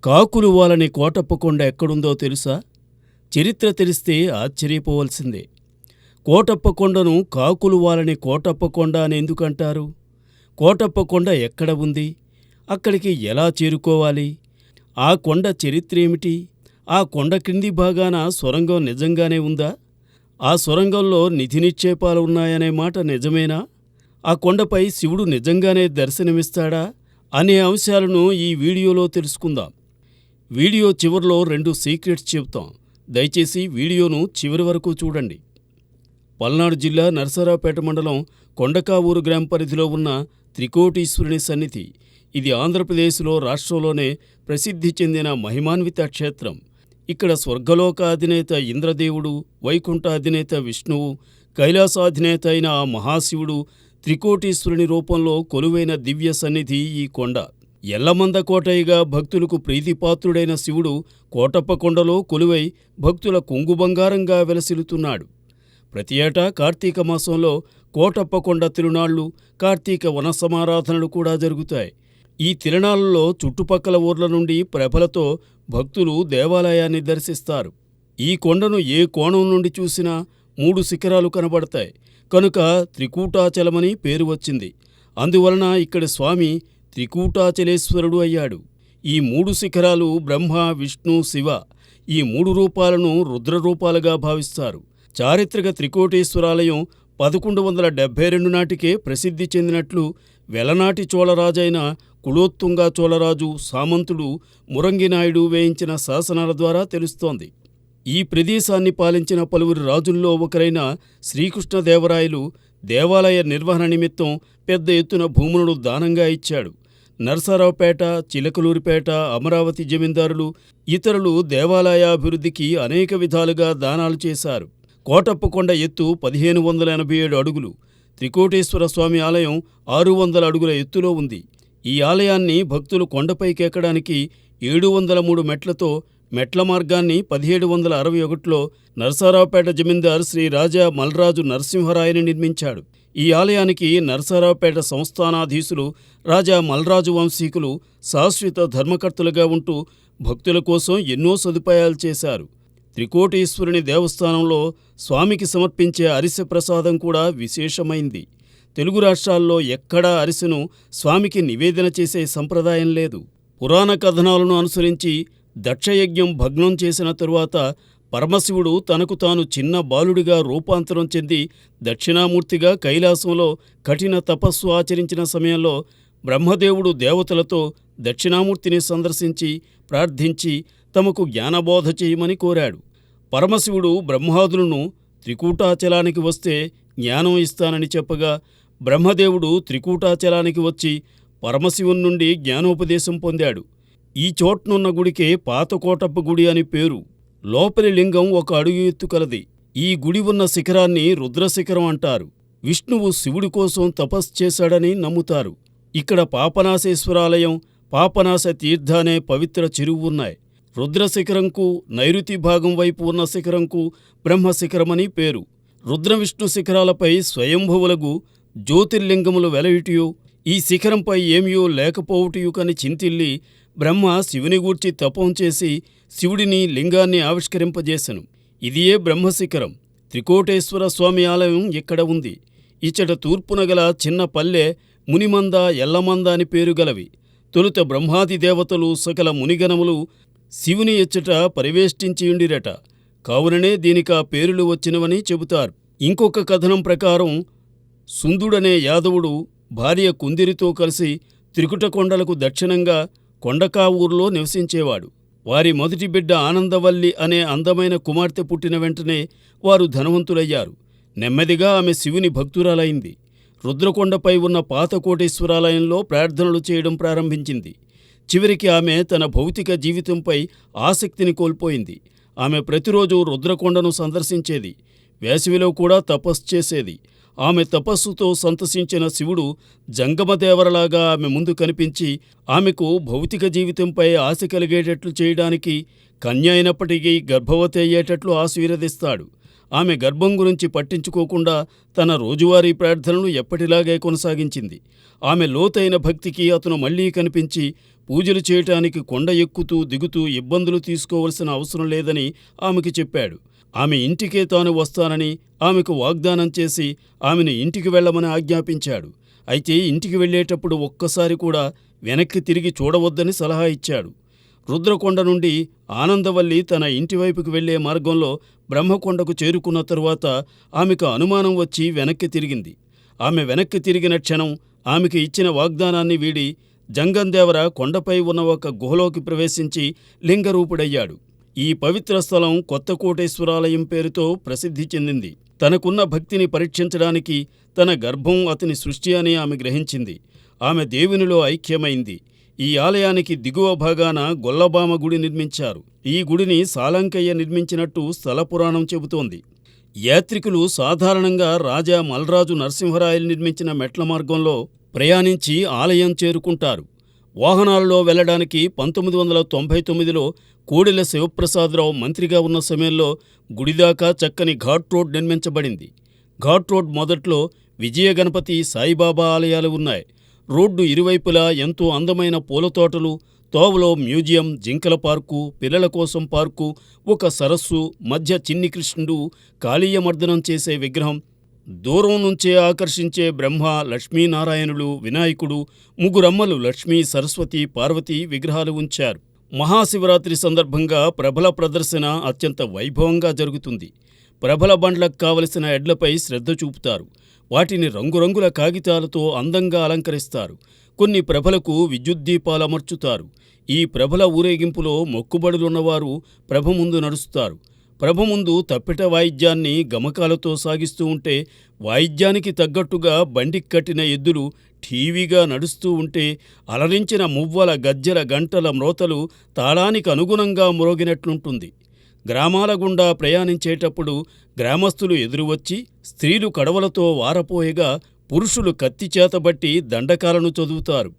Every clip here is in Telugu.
కాకులు వాలని కోటప్ప కొండ ఎక్కడుందో తెలుసా? చరిత్ర తెలిస్తే ఆశ్చర్యపోవలసిందే. కోటప్ప కొండను కాకులు వాలని కోటప్ప కొండ అని ఎందుకంటారు? కోటప్ప కొండ ఎక్కడ ఉంది? అక్కడికి ఎలా చేరుకోవాలి? ఆ కొండ చరిత్ర ఏమిటి? ఆ కొండ క్రింది భాగాన సొరంగం నిజంగానే ఉందా? ఆ సొరంగంలో నిధి నిక్షేపాలు ఉన్నాయనే మాట నిజమేనా? ఆ కొండపై శివుడు నిజంగానే దర్శనమిస్తాడా? అనే అంశాలను ఈ వీడియోలో తెలుసుకుందాం. వీడియో చివర్లో 2 సీక్రెట్స్ చెబుతాం. దయచేసి వీడియోను చివరి వరకు చూడండి. పల్నాడు జిల్లా నరసరావుపేట మండలం కొండకావూరు గ్రామ పరిధిలో ఉన్న త్రికోటీశ్వరుని సన్నిధి. ఇది ఆంధ్రప్రదేశ్లో రాష్ట్రంలోనే ప్రసిద్ధి చెందిన మహిమాన్విత క్షేత్రం. ఇక్కడ స్వర్గలోక అధినేత ఇంద్రదేవుడు, వైకుంఠ అధినేత విష్ణువు, కైలాసాధినేత అయిన ఆ మహాశివుడు త్రికోటీశ్వరుని రూపంలో కొలువైన దివ్య సన్నిధి ఈ కొండ. ఎల్లమంద కోటయ్యగా భక్తులకు ప్రీతిపాత్రుడైన శివుడు కోటప్ప కొండలో కొలువై భక్తుల కొంగు బంగారంగా వెలసిల్లుతున్నాడు. ప్రతి ఏటా కార్తీక మాసంలో కోటప్ప కొండ తిరునాళ్లు, కార్తీక వనసమారాధనలు కూడా జరుగుతాయి. ఈ తిరునాళ్లలో చుట్టుపక్కల ఊర్ల నుండి ప్రభలతో భక్తులు దేవాలయాన్ని దర్శిస్తారు. ఈ కొండను ఏ కోణం నుండి చూసినా 3 శిఖరాలు కనబడతాయి కనుక త్రికూటాచలమని పేరు వచ్చింది. అందువలన ఇక్కడి స్వామి త్రికూటాచలేశ్వరుడు అయ్యాడు. ఈ 3 శిఖరాలు బ్రహ్మ, విష్ణు, శివ ఈ 3 రూపాలను రుద్రరూపాలుగా భావిస్తారు. చారిత్రక త్రికోటేశ్వరాలయం 1172 నాటికే ప్రసిద్ధి చెందినట్లు వెలనాటి చోళరాజైన కులోత్తుంగ చోళరాజు సామంతుడు మురంగినాయుడు వేయించిన శాసనాల ద్వారా తెలుస్తోంది. ఈ ప్రదేశాన్ని పాలించిన పలువురు రాజుల్లో ఒకరైన శ్రీకృష్ణదేవరాయలు దేవాలయ నిర్వహణ నిమిత్తం పెద్ద ఎత్తున భూములను దానంగా ఇచ్చాడు. నరసరావుపేట, చిలకలూరిపేట, అమరావతి జమీందారులు, ఇతరులు దేవాలయాభివృద్ధికి అనేక విధాలుగా దానాలు చేశారు. కోటప్ప కొండ ఎత్తు 1587 అడుగులు. త్రికోటేశ్వర స్వామి ఆలయం 600 అడుగుల ఎత్తులో ఉంది. ఈ ఆలయాన్ని భక్తులు కొండపైకెక్కడానికి 703 మెట్లతో మెట్ల మార్గాన్ని 1761లో నరసరావుపేట జమీందార్ శ్రీ రాజా మల్రాజు నరసింహరాయని నిర్మించాడు. ఈ ఆలయానికి నరసరావుపేట సంస్థానాధీశులు రాజా మల్రాజు వంశీకులు శాశ్వత ధర్మకర్తలుగా ఉంటూ భక్తుల కోసం ఎన్నో సదుపాయాలు చేశారు. త్రికోటీశ్వరుని దేవస్థానంలో స్వామికి సమర్పించే అరిసె ప్రసాదం కూడా విశేషమైంది. తెలుగు రాష్ట్రాల్లో ఎక్కడా అరిసెను స్వామికి నివేదన చేసే సంప్రదాయం లేదు. పురాణ కథనాలను అనుసరించి దక్షయజ్ఞం భగ్నం చేసిన తరువాత పరమశివుడు తనకు తాను చిన్న బాలుడిగా రూపాంతరం చెంది దక్షిణామూర్తిగా కైలాసంలో కఠిన తపస్సు ఆచరించిన సమయంలో బ్రహ్మదేవుడు దేవతలతో దక్షిణామూర్తిని సందర్శించి ప్రార్థించి తమకు జ్ఞానబోధ చేయమని కోరాడు. పరమశివుడు బ్రహ్మాదులను త్రికూటాచలానికి వస్తే జ్ఞానం ఇస్తానని చెప్పగా బ్రహ్మదేవుడు త్రికూటాచలానికి వచ్చి పరమశివుని నుండి జ్ఞానోపదేశం పొందాడు. ఈ చోట్నున్న గుడికే పాత కోటప్ప గుడి అని పేరు. లోపలి లింగం 1 అడుగు ఎత్తు కలది. ఈ గుడి ఉన్న శిఖరాన్ని రుద్రశిఖరం అంటారు. విష్ణువు శివుడి కోసం తపస్సు చేశాడని నమ్ముతారు. ఇక్కడ పాపనాశేశ్వరాలయం, పాపనాశ తీర్థ అనే పవిత్ర చెరువు ఉన్నాయి. రుద్రశిఖరంకు నైరుతి భాగం వైపు ఉన్న శిఖరంకు బ్రహ్మశిఖరమని పేరు. రుద్ర విష్ణు శిఖరాలపై స్వయంభువులకు జ్యోతిర్లింగములు వెలయుటియు, ఈ శిఖరంపై ఏమియో లేకపోవుటియు కని చింతిల్లి బ్రహ్మ శివుని గూర్చి తపం చేసి శివుడిని లింగాన్ని ఆవిష్కరింపజేసెను. ఇదియే బ్రహ్మశిఖరం. త్రికోటేశ్వర స్వామి ఆలయం ఇక్కడ ఉంది. ఇచ్చట తూర్పున గల చిన్న పల్లె మునిమంద, ఎల్లమంద అని పేరు గలవి. తొలుత బ్రహ్మాది దేవతలు సకల మునిగణములు శివుని ఎచ్చట పరివేష్టించియుండిరట. కావుననే దీనికా పేరులు వచ్చినవని చెబుతారు. ఇంకొక కథనం ప్రకారం సుందుడనే యాదవుడు భార్య కుందిరితో కలిసి త్రికుటకొండలకు దక్షిణంగా కొండకావూరులో నివసించేవాడు. వారి మొదటి బిడ్డ ఆనందవల్లి అనే అందమైన కుమార్తె పుట్టిన వెంటనే వారు ధనవంతులయ్యారు. నెమ్మదిగా ఆమె శివుని భక్తురాలైంది. రుద్రకొండపై ఉన్న పాత కోటేశ్వరాలయంలో ప్రార్థనలు చేయడం ప్రారంభించింది. చివరికి ఆమె తన భౌతిక జీవితంపై ఆసక్తిని కోల్పోయింది. ఆమె ప్రతిరోజు రుద్రకొండను సందర్శించేది. వేసవిలో కూడా తపస్సు చేసేది. ఆమె తపస్సుతో సంతసించిన శివుడు జంగమదేవరలాగా ఆమె ముందు కనిపించి ఆమెకు భౌతిక జీవితంపై ఆశ కలిగేటట్లు చేయడానికి, కన్య అయినప్పటికీ గర్భవతి అయ్యేటట్లు ఆశీర్వదిస్తాడు. ఆమె గర్భం గురించి పట్టించుకోకుండా తన రోజువారీ ప్రార్థనలు ఎప్పటిలాగే కొనసాగించింది. ఆమె లోతైన భక్తికి అతను మళ్లీ కనిపించి పూజలు చేయటానికి కొండ ఎక్కుతూ దిగుతూ ఇబ్బందులు తీసుకోవలసిన అవసరం లేదని ఆమెకి చెప్పాడు. ఆమె ఇంటికే తాను వస్తానని ఆమెకు వాగ్దానం చేసి ఆమెను ఇంటికి వెళ్ళమని ఆజ్ఞాపించాడు. అయితే ఇంటికి వెళ్ళేటప్పుడు ఒక్కసారి కూడా వెనక్కి తిరిగి చూడవద్దని సలహా ఇచ్చాడు. రుద్రకొండ నుండి ఆనందవల్లి తన ఇంటివైపుకి వెళ్లే మార్గంలో బ్రహ్మకొండకు చేరుకున్న తరువాత ఆమెకు అనుమానం వచ్చి వెనక్కి తిరిగింది. ఆమె వెనక్కి తిరిగిన క్షణం ఆమెకు ఇచ్చిన వాగ్దానాన్ని వీడి జంగందేవర కొండపై ఉన్న ఒక గుహలోకి ప్రవేశించి లింగరూపుడయ్యాడు. ఈ పవిత్ర స్థలం కొత్త కోటేశ్వరాలయం పేరుతో ప్రసిద్ధి చెందింది. తనకున్న భక్తిని పరీక్షించడానికి తన గర్భం అతని సృష్టి అని ఆమె గ్రహించింది. ఆమె దేవునిలో ఐక్యమైంది. ఈ ఆలయానికి దిగువ భాగాన గొల్లబామ గుడి నిర్మించారు. ఈ గుడిని సాలంకయ్య నిర్మించినట్టు స్థల పురాణం చెబుతోంది. యాత్రికులు సాధారణంగా రాజా మల్రాజు నరసింహరాయలు నిర్మించిన మెట్ల మార్గంలో ప్రయాణించి ఆలయం చేరుకుంటారు. వాహనాలలో వెళ్లడానికి 1999లో కోడెల శివప్రసాదరావు మంత్రిగా ఉన్న సమయంలో గుడిదాకా చక్కని ఘాట్ రోడ్ నిర్మించబడింది. ఘాట్ రోడ్ మొదట్లో విజయగణపతి, సాయిబాబా ఆలయాలు ఉన్నాయి. రోడ్డు ఇరువైపులా ఎంతో అందమైన పూలతోటలు, తోవలో మ్యూజియం, జింకల పార్కు, పిల్లల కోసం పార్కు, ఒక సరస్సు, మధ్య చిన్ని కృష్ణుడు, కాళీయమర్దనం చేసే విగ్రహం, దూరం నుంచే ఆకర్షించే బ్రహ్మ, లక్ష్మీనారాయణులు, వినాయకుడు, ముగ్గురమ్మలు లక్ష్మీ, సరస్వతి, పార్వతి విగ్రహాలు ఉంచారు. మహాశివరాత్రి సందర్భంగా ప్రభల ప్రదర్శన అత్యంత వైభవంగా జరుగుతుంది. ప్రభల బండ్లకు కావలసిన ఎడ్లపై శ్రద్ధ చూపుతారు. వాటిని రంగురంగుల కాగితాలతో అందంగా అలంకరిస్తారు. కొన్ని ప్రభలకు విద్యుద్దీపాలు అమర్చుతారు. ఈ ప్రభల ఊరేగింపులో మొక్కుబడులున్నవారు ప్రభ ముందు నడుస్తారు. ప్రభ ముందు తప్పెట వాయిద్యాన్ని గమకాలతో సాగిస్తూ ఉంటే వాయిద్యానికి తగ్గట్టుగా బండికి కట్టిన ఎద్దులు ఠీవీగా నడుస్తూ ఉంటే అలరించిన మువ్వల, గజ్జెల, గంటల మ్రోతలు తాళానికి అనుగుణంగా మ్రోగినట్లుంటుంది. గ్రామాల గుండా ప్రయాణించేటప్పుడు గ్రామస్తులు ఎదురువచ్చి స్త్రీలు కడవలతో వారపోయగా పురుషులు కత్తి చేతబట్టి దండకాలను చదువుతారు.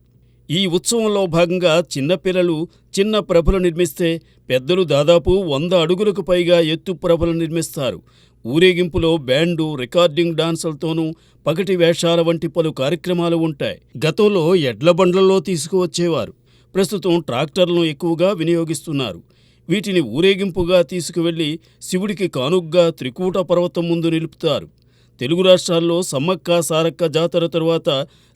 ఈ ఉత్సవంలో భాగంగా చిన్నపిల్లలు చిన్న ప్రభలు నిర్మిస్తే పెద్దలు దాదాపు 100 అడుగులకు పైగా ఎత్తు ప్రభలు నిర్మిస్తారు. ఊరేగింపులో బ్యాండు, రికార్డింగ్ డాన్సులతోనూ పగటి వేషాల వంటి పలు కార్యక్రమాలు ఉంటాయి. గతంలో ఎడ్ల బండ్లలో తీసుకువచ్చేవారు. ప్రస్తుతం ట్రాక్టర్లను ఎక్కువగా వినియోగిస్తున్నారు. వీటిని ఊరేగింపుగా తీసుకువెళ్లి శివుడికి కానుగ్గా త్రికూట పర్వతం ముందు నిలుపుతారు. తెలుగు రాష్ట్రాల్లో సమ్మక్క సారక్క జాతర తరువాత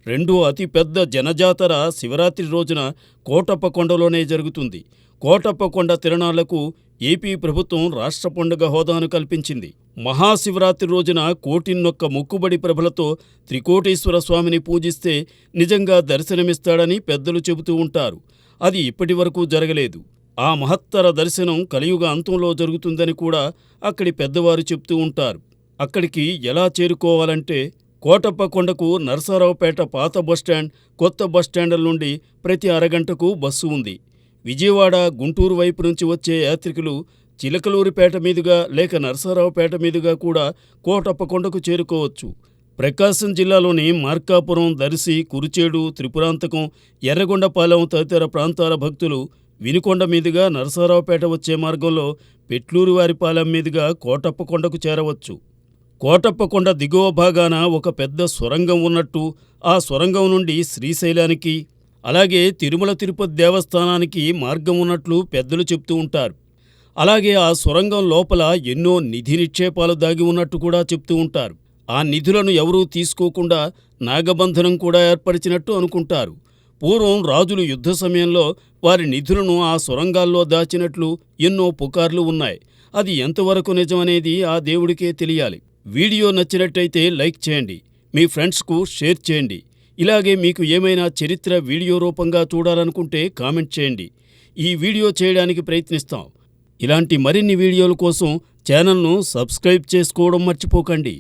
రెండో అతిపెద్ద జనజాతర శివరాత్రి రోజున కోటప్పకొండలోనే జరుగుతుంది. కోటప్పకొండ తిరణాలకు ఏపీ ప్రభుత్వం రాష్ట్ర పండుగ హోదాను కల్పించింది. మహాశివరాత్రి రోజున కోటిన్నొక్క మొక్కుబడి ప్రభలతో త్రికోటేశ్వర స్వామిని పూజిస్తే నిజంగా దర్శనమిస్తాడని పెద్దలు చెబుతూ ఉంటారు. అది ఇప్పటి వరకు జరగలేదు. ఆ మహత్తర దర్శనం కలియుగ అంతంలో జరుగుతుందని కూడా అక్కడి పెద్దవారు చెప్తూ ఉంటారు. అక్కడికి ఎలా చేరుకోవాలంటే కోటప్పకొండకు నరసరావుపేట పాత బస్టాండ్, కొత్త బస్టాండ్ల నుండి ప్రతి అరగంటకు బస్సు ఉంది. విజయవాడ, గుంటూరు వైపు నుంచి వచ్చే యాత్రికులు చిలకలూరిపేట మీదుగా లేక నరసరావుపేట మీదుగా కూడా కోటప్పకొండకు చేరుకోవచ్చు. ప్రకాశం జిల్లాలోని మార్కాపురం, దర్శి, కురిచేడు, త్రిపురాంతకం, ఎర్రగొండపాలెం తదితర ప్రాంతాల భక్తులు వినుకొండ మీదుగా నరసరావుపేట వచ్చే మార్గంలో పెట్లూరివారిపాలెం మీదుగా కోటప్పకొండకు చేరవచ్చు. కోటప్పకొండ దిగువ భాగాన ఒక పెద్ద సొరంగం ఉన్నట్టు, ఆ సొరంగం నుండి శ్రీశైలానికి, అలాగే తిరుమల తిరుపతి దేవస్థానానికి మార్గం ఉన్నట్లు పెద్దలు చెప్తూ ఉంటారు. అలాగే ఆ సొరంగం లోపల ఎన్నో నిధి నిక్షేపాలు దాగి ఉన్నట్టు కూడా చెప్తూ ఉంటారు. ఆ నిధులను ఎవరూ తీసుకోకుండా నాగబంధనం కూడా ఏర్పరిచినట్టు అనుకుంటారు. పూర్వం రాజులు యుద్ధ సమయంలో వారి నిధులను ఆ సొరంగాల్లో దాచినట్లు ఎన్నో పుకార్లు ఉన్నాయి. అది ఎంతవరకు నిజమనేది ఆ దేవుడికే తెలియాలి. వీడియో నచ్చినట్టయితే లైక్ చేయండి, మీ ఫ్రెండ్స్కు షేర్ చేయండి. ఇలాగే మీకు ఏమైనా చరిత్ర వీడియో రూపంగా చూడాలనుకుంటే కామెంట్ చేయండి. ఈ వీడియో చేయడానికి ప్రయత్నిస్తాం. ఇలాంటి మరిన్ని వీడియోల కోసం ఛానల్ను సబ్స్క్రైబ్ చేసుకోవడం మర్చిపోకండి.